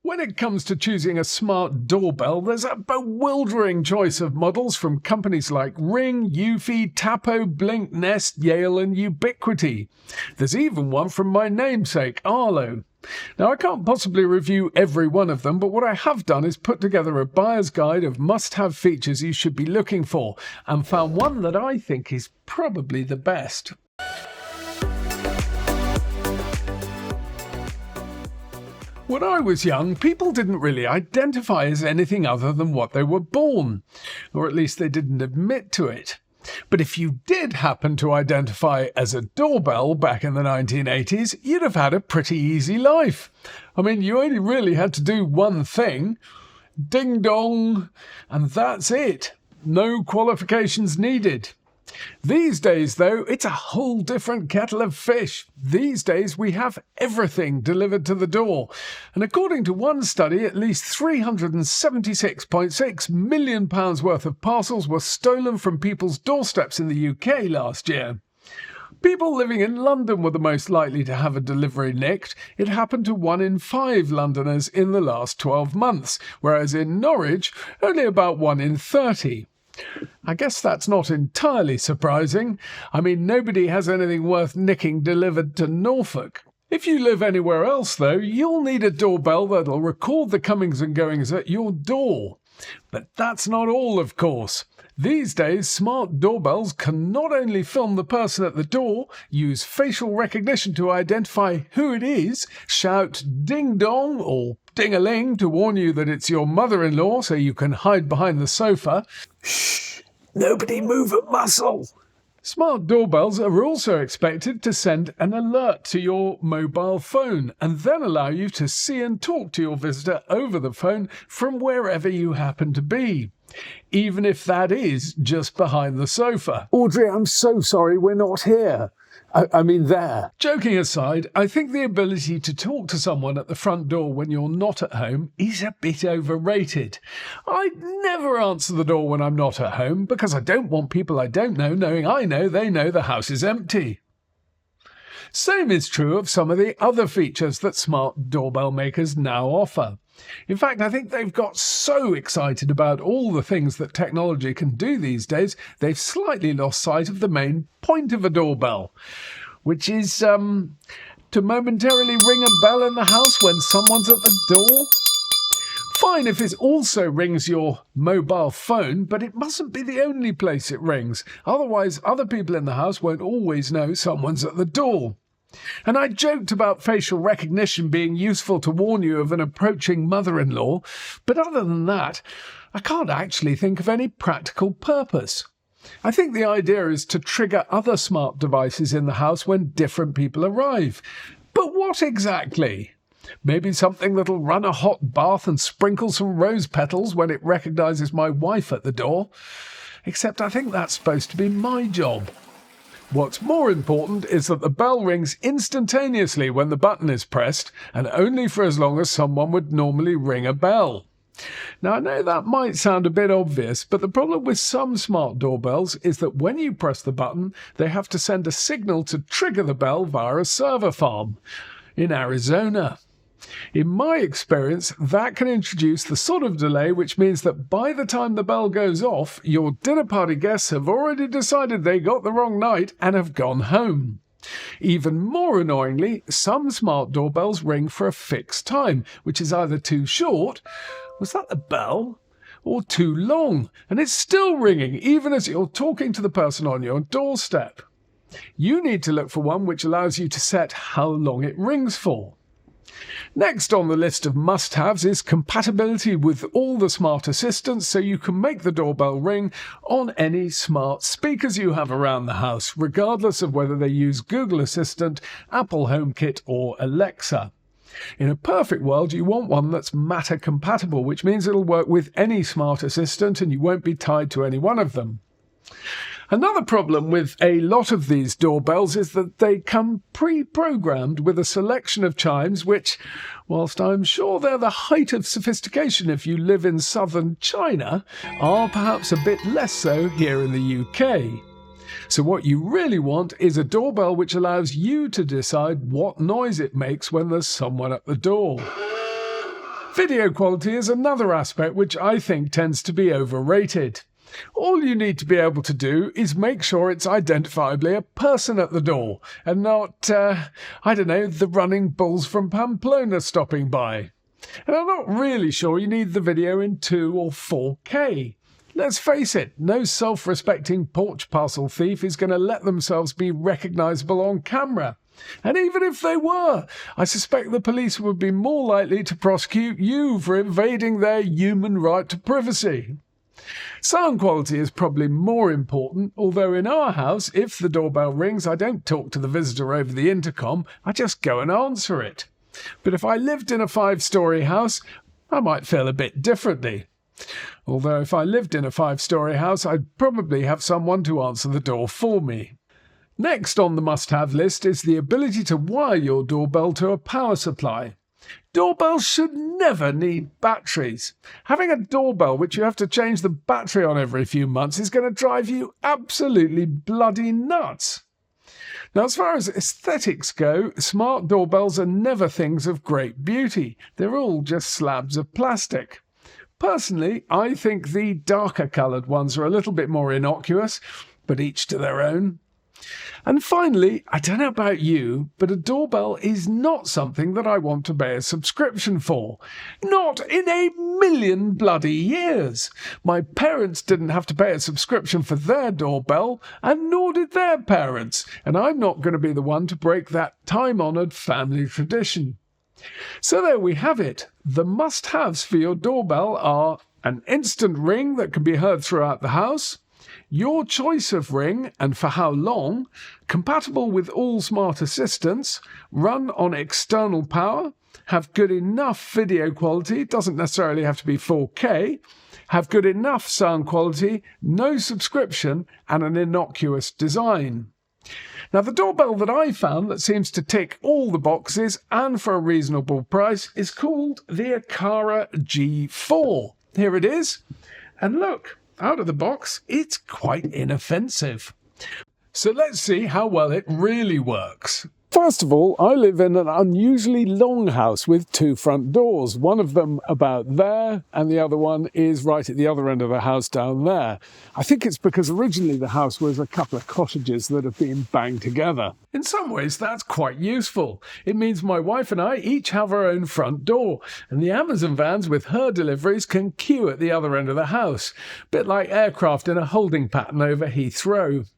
When it comes to choosing a smart doorbell, there's a bewildering choice of models from companies like Ring, Eufy, Tapo, Blink, Nest, Yale and Ubiquiti. There's even one from my namesake, Arlo. Now, I can't possibly review every one of them, but what I have done is put together a buyer's guide of must-have features you should be looking for, and found one that I think is probably the best. When I was young, people didn't really identify as anything other than what they were born, or at least they didn't admit to it. But if you did happen to identify as a doorbell back in the 1980s, you'd have had a pretty easy life. I mean, you only really had to do one thing, ding dong, and that's it. No qualifications needed. These days, though, it's a whole different kettle of fish. These days, we have everything delivered to the door. And according to one study, at least £376.6 million worth of parcels were stolen from people's doorsteps in the UK last year. People living in London were the most likely to have a delivery nicked. It happened to 1 in 5 Londoners in the last 12 months, whereas in Norwich, only about 1 in 30. I guess that's not entirely surprising. I mean, nobody has anything worth nicking delivered to Norfolk. If you live anywhere else, though, you'll need a doorbell that'll record the comings and goings at your door. But that's not all, of course. These days, smart doorbells can not only film the person at the door, use facial recognition to identify who it is, shout ding-dong or ding-a-ling to warn you that it's your mother-in-law so you can hide behind the sofa. Shh! Nobody move a muscle! Smart doorbells are also expected to send an alert to your mobile phone and then allow you to see and talk to your visitor over the phone from wherever you happen to be, even if that is just behind the sofa. Audrey, I'm so sorry we're not here. I mean there. Joking aside, I think the ability to talk to someone at the front door when you're not at home is a bit overrated. I never answer the door when I'm not at home because I don't want people I don't know knowing I know they know the house is empty. Same is true of some of the other features that smart doorbell makers now offer. In fact, I think they've got so excited about all the things that technology can do these days, they've slightly lost sight of the main point of a doorbell, which is to momentarily ring a bell in the house when someone's at the door. Fine if it also rings your mobile phone, but it mustn't be the only place it rings. Otherwise, other people in the house won't always know someone's at the door. And I joked about facial recognition being useful to warn you of an approaching mother-in-law, but other than that, I can't actually think of any practical purpose. I think the idea is to trigger other smart devices in the house when different people arrive. But what exactly? Maybe something that'll run a hot bath and sprinkle some rose petals when it recognises my wife at the door. Except I think that's supposed to be my job. What's more important is that the bell rings instantaneously when the button is pressed, and only for as long as someone would normally ring a bell. Now, I know that might sound a bit obvious, but the problem with some smart doorbells is that when you press the button, they have to send a signal to trigger the bell via a server farm in Arizona. In my experience, that can introduce the sort of delay which means that by the time the bell goes off, your dinner party guests have already decided they got the wrong night and have gone home. Even more annoyingly, some smart doorbells ring for a fixed time, which is either too short, was that the bell, or too long, and it's still ringing even as you're talking to the person on your doorstep. You need to look for one which allows you to set how long it rings for. Next on the list of must-haves is compatibility with all the smart assistants so you can make the doorbell ring on any smart speakers you have around the house, regardless of whether they use Google Assistant, Apple HomeKit or Alexa. In a perfect world, you want one that's Matter compatible, which means it'll work with any smart assistant and you won't be tied to any one of them. Another problem with a lot of these doorbells is that they come pre-programmed with a selection of chimes which, whilst I'm sure they're the height of sophistication if you live in southern China, are perhaps a bit less so here in the UK. So what you really want is a doorbell which allows you to decide what noise it makes when there's someone at the door. Video quality is another aspect which I think tends to be overrated. All you need to be able to do is make sure it's identifiably a person at the door and not, the running bulls from Pamplona stopping by. And I'm not really sure you need the video in 2 or 4K. Let's face it, no self-respecting porch parcel thief is going to let themselves be recognisable on camera. And even if they were, I suspect the police would be more likely to prosecute you for invading their human right to privacy. Sound quality is probably more important, although in our house, if the doorbell rings, I don't talk to the visitor over the intercom, I just go and answer it. But if I lived in a 5-storey house, I might feel a bit differently. Although if I lived in a 5-storey house, I'd probably have someone to answer the door for me. Next on the must-have list is the ability to wire your doorbell to a power supply. Doorbells should never need batteries. Having a doorbell which you have to change the battery on every few months is going to drive you absolutely bloody nuts. Now, as far as aesthetics go, smart doorbells are never things of great beauty. They're all just slabs of plastic. Personally, I think the darker coloured ones are a little bit more innocuous, but each to their own. And finally, I don't know about you, but a doorbell is not something that I want to pay a subscription for. Not in a million bloody years. My parents didn't have to pay a subscription for their doorbell, and nor did their parents, and I'm not going to be the one to break that time-honoured family tradition. So there we have it. The must-haves for your doorbell are an instant ring that can be heard throughout the house, your choice of ring and for how long, compatible with all smart assistants, run on external power, have good enough video quality, doesn't necessarily have to be 4K, have good enough sound quality, no subscription, and an innocuous design. Now, the doorbell that I found that seems to tick all the boxes and for a reasonable price is called the Aqara G4. Here it is. And look, out of the box, it's quite inoffensive. So let's see how well it really works. First of all, I live in an unusually long house with 2 front doors. One of them about there, and the other one is right at the other end of the house down there. I think it's because originally the house was a couple of cottages that have been banged together. In some ways, that's quite useful. It means my wife and I each have our own front door, and the Amazon vans with her deliveries can queue at the other end of the house, a bit like aircraft in a holding pattern over Heathrow.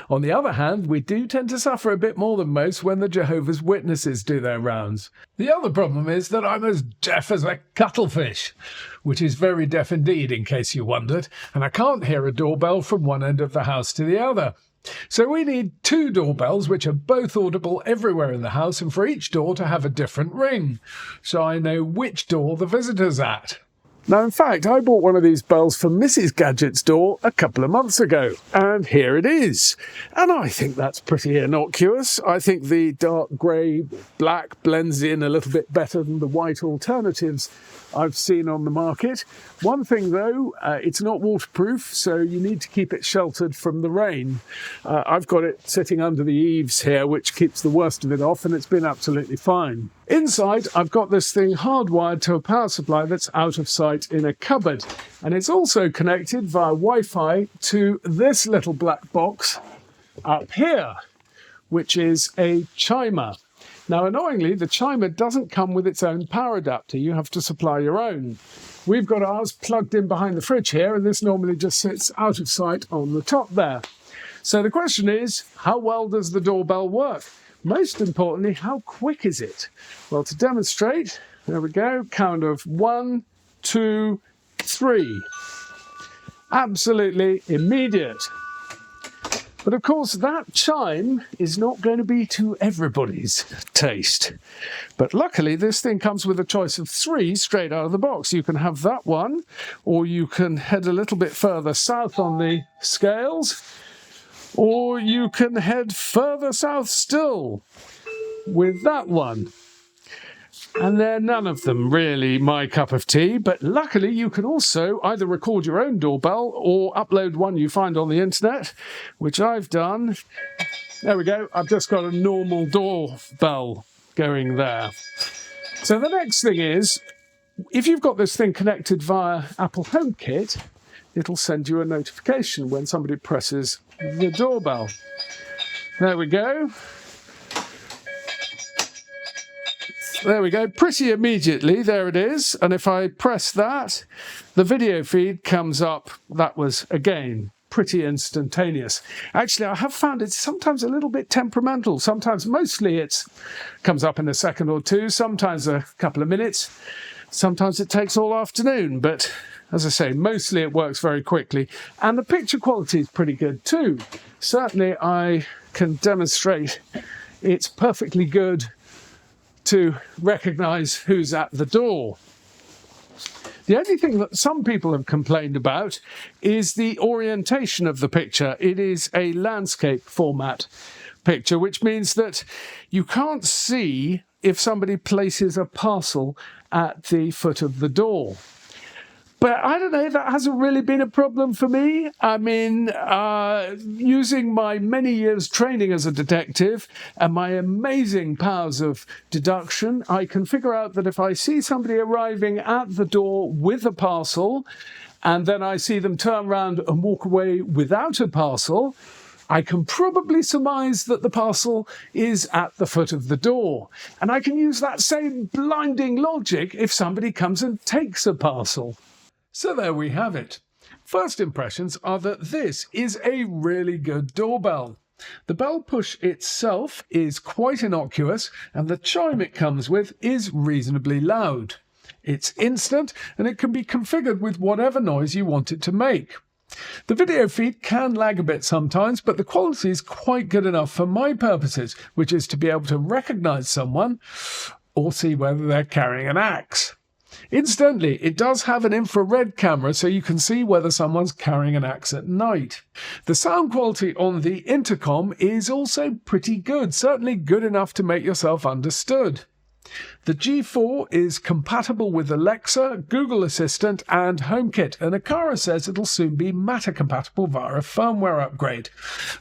On the other hand, we do tend to suffer a bit more than most when the Jehovah's Witnesses do their rounds. The other problem is that I'm as deaf as a cuttlefish, which is very deaf indeed, in case you wondered, and I can't hear a doorbell from one end of the house to the other. So we need 2 doorbells which are both audible everywhere in the house, and for each door to have a different ring, so I know which door the visitor's at. Now, in fact, I bought one of these bells for Mrs. Gadget's door a couple of months ago, and here it is. And I think that's pretty innocuous. I think the dark grey black blends in a little bit better than the white alternatives I've seen on the market. One thing though, it's not waterproof, so you need to keep it sheltered from the rain. I've got it sitting under the eaves here, which keeps the worst of it off, and it's been absolutely fine. Inside, I've got this thing hardwired to a power supply that's out of sight in a cupboard, and it's also connected via Wi-Fi to this little black box up here, which is a Chimer. Now, annoyingly, the Chimer doesn't come with its own power adapter. You have to supply your own. We've got ours plugged in behind the fridge here, and this normally just sits out of sight on the top there. So the question is, how well does the doorbell work? Most importantly, how quick is it? Well, to demonstrate, there we go, count of 1, 2, 3. Absolutely immediate. But of course, that chime is not going to be to everybody's taste. But luckily, this thing comes with a choice of 3 straight out of the box. You can have that one, or you can head a little bit further south on the scales, or you can head further south still with that one. And they're none of them really my cup of tea, but luckily you can also either record your own doorbell or upload one you find on the internet, which I've done. There we go, I've just got a normal doorbell going there. So the next thing is, If you've got this thing connected via Apple HomeKit, it'll send you a notification when somebody presses the doorbell. There we go. There we go, pretty immediately, there it is. And if I press that, the video feed comes up. That was, again, pretty instantaneous. Actually, I have found it's sometimes a little bit temperamental. Sometimes, mostly it comes up in a second or two, sometimes a couple of minutes. Sometimes it takes all afternoon, but as I say, mostly it works very quickly. And the picture quality is pretty good too. Certainly, I can demonstrate it's perfectly good to recognise who's at the door. The only thing that some people have complained about is the orientation of the picture. It is a landscape format picture, which means that you can't see if somebody places a parcel at the foot of the door. But I don't know, that hasn't really been a problem for me. I mean, using my many years training as a detective and my amazing powers of deduction, I can figure out that if I see somebody arriving at the door with a parcel, and then I see them turn around and walk away without a parcel, I can probably surmise that the parcel is at the foot of the door. And I can use that same blinding logic if somebody comes and takes a parcel. So there we have it. First impressions are that this is a really good doorbell. The bell push itself is quite innocuous, and the chime it comes with is reasonably loud. It's instant, and it can be configured with whatever noise you want it to make. The video feed can lag a bit sometimes, but the quality is quite good enough for my purposes, which is to be able to recognise someone or see whether they're carrying an axe. Incidentally, it does have an infrared camera, so you can see whether someone's carrying an axe at night. The sound quality on the intercom is also pretty good, certainly good enough to make yourself understood. The G4 is compatible with Alexa, Google Assistant and HomeKit, and Aqara says it'll soon be Matter compatible via a firmware upgrade.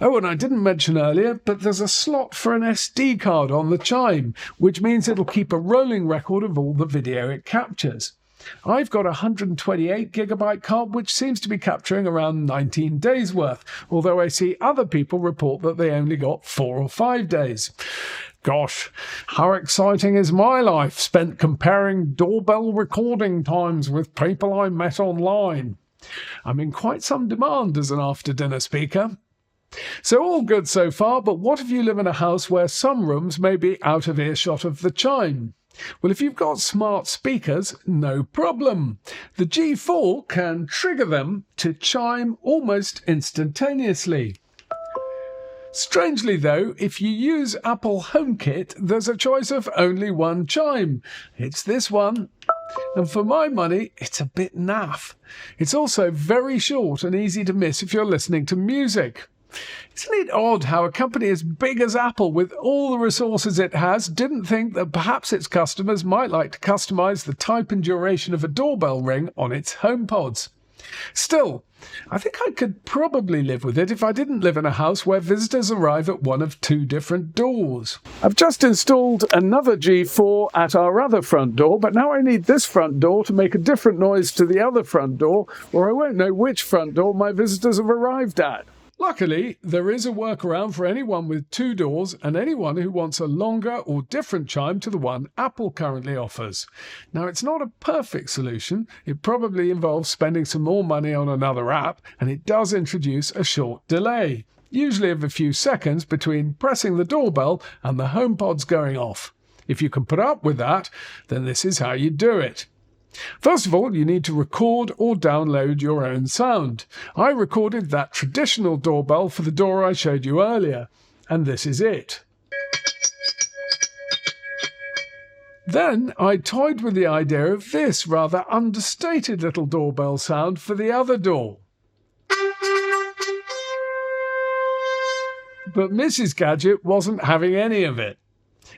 Oh, and I didn't mention earlier, but there's a slot for an SD card on the chime, which means it'll keep a rolling record of all the video it captures. I've got a 128GB card, which seems to be capturing around 19 days worth, although I see other people report that they only got 4 or 5 days. Gosh, how exciting is my life spent comparing doorbell recording times with people I met online. I'm in quite some demand as an after-dinner speaker. So all good so far, but what if you live in a house where some rooms may be out of earshot of the chime? Well, if you've got smart speakers, no problem. The G4 can trigger them to chime almost instantaneously. Strangely though, if you use Apple HomeKit, there's a choice of only one chime. It's this one. And for my money, it's a bit naff. It's also very short and easy to miss if you're listening to music. Isn't it odd how a company as big as Apple, with all the resources it has, didn't think that perhaps its customers might like to customise the type and duration of a doorbell ring on its HomePods? Still, I think I could probably live with it if I didn't live in a house where visitors arrive at one of 2 different doors. I've just installed another G4 at our other front door, but now I need this front door to make a different noise to the other front door, or I won't know which front door my visitors have arrived at. Luckily, there is a workaround for anyone with 2 doors and anyone who wants a longer or different chime to the one Apple currently offers. Now, it's not a perfect solution. It probably involves spending some more money on another app, and it does introduce a short delay, usually of a few seconds between pressing the doorbell and the HomePods going off. If you can put up with that, then this is how you do it. First of all, you need to record or download your own sound. I recorded that traditional doorbell for the door I showed you earlier, and this is it. Then I toyed with the idea of this rather understated little doorbell sound for the other door. But Mrs. Gadget wasn't having any of it.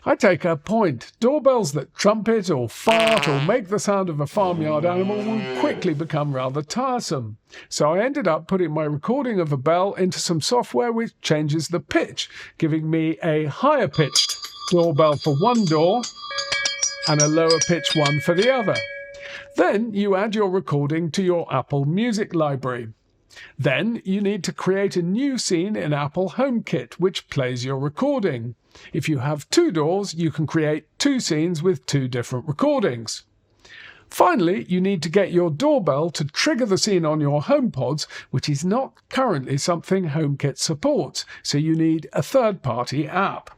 I take her point. Doorbells that trumpet or fart or make the sound of a farmyard animal will quickly become rather tiresome. So I ended up putting my recording of a bell into some software which changes the pitch, giving me a higher pitched doorbell for one door and a lower pitched one for the other. Then you add your recording to your Apple Music library. Then you need to create a new scene in Apple HomeKit which plays your recording. If you have 2 doors, you can create 2 scenes with 2 different recordings. Finally, you need to get your doorbell to trigger the scene on your HomePods, which is not currently something HomeKit supports, so you need a third-party app.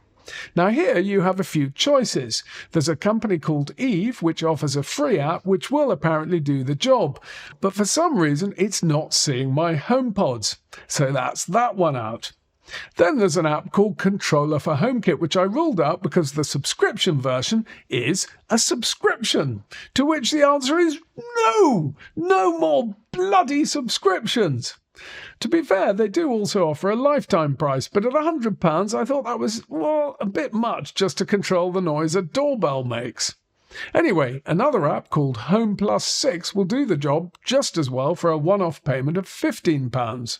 Now here you have a few choices. There's a company called Eve which offers a free app which will apparently do the job, but for some reason it's not seeing my HomePods, so that's that one out. Then there's an app called Controller for HomeKit which I ruled out because the subscription version is a subscription, to which the answer is no! No more bloody subscriptions! To be fair, they do also offer a lifetime price, but at £100 I thought that was, well, a bit much just to control the noise a doorbell makes. Anyway, another app called Home Plus 6 will do the job just as well for a one-off payment of £15.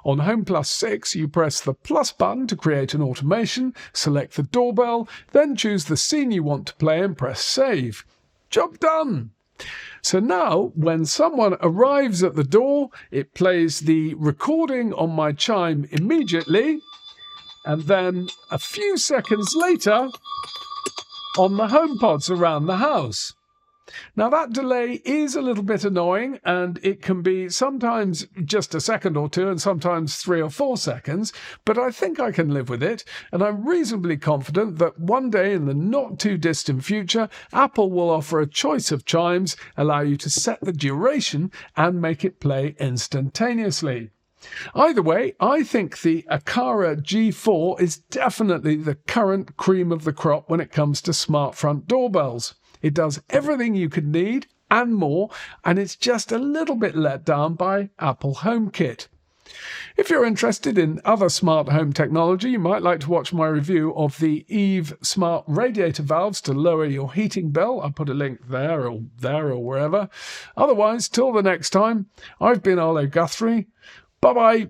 On Home Plus 6, you press the plus button to create an automation, select the doorbell, then choose the scene you want to play and press save. Job done! So now, when someone arrives at the door, it plays the recording on my chime immediately, and then a few seconds later, on the HomePods around the house. Now that delay is a little bit annoying, and it can be sometimes just a second or 2 and sometimes 3 or 4 seconds, but I think I can live with it, and I'm reasonably confident that one day in the not too distant future, Apple will offer a choice of chimes, allow you to set the duration and make it play instantaneously. Either way, I think the Aqara G4 is definitely the current cream of the crop when it comes to smart front doorbells. It does everything you could need and more, and it's just a little bit let down by Apple HomeKit. If you're interested in other smart home technology, you might like to watch my review of the Eve smart radiator valves to lower your heating bill. I'll put a link there or wherever. Otherwise, till the next time, I've been Arlo Guthrie. Bye-bye.